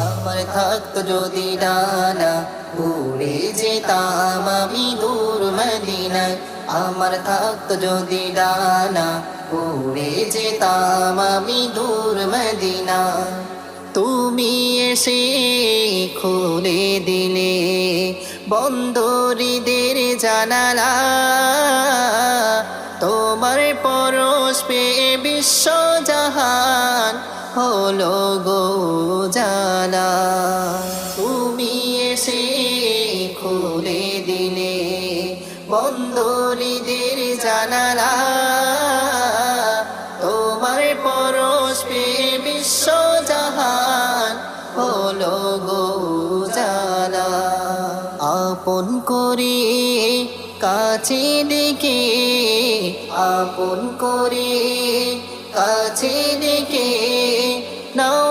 আমার থাকতো যদি ডানা উড়ে যেতাম আমি দূর মদিনায়। আমার থাকতো যদি ডানা উড়ে যেতাম আমি দূর মদিনায়। তুমি এসে খুলে দিলে বন্দরীদের জানালা, তোমার পরশ পেয়ে বিশ্ব জাহান হলো গো জালা। তুমি এসে খুলে দিলে বন্দরীদের জানালা, তোমার পরশ পেয়ে বিশ্ব জাহান হলো গো জালা। আপন করে কাছে ডেকে, আপন করে কাছে ডেকে নাও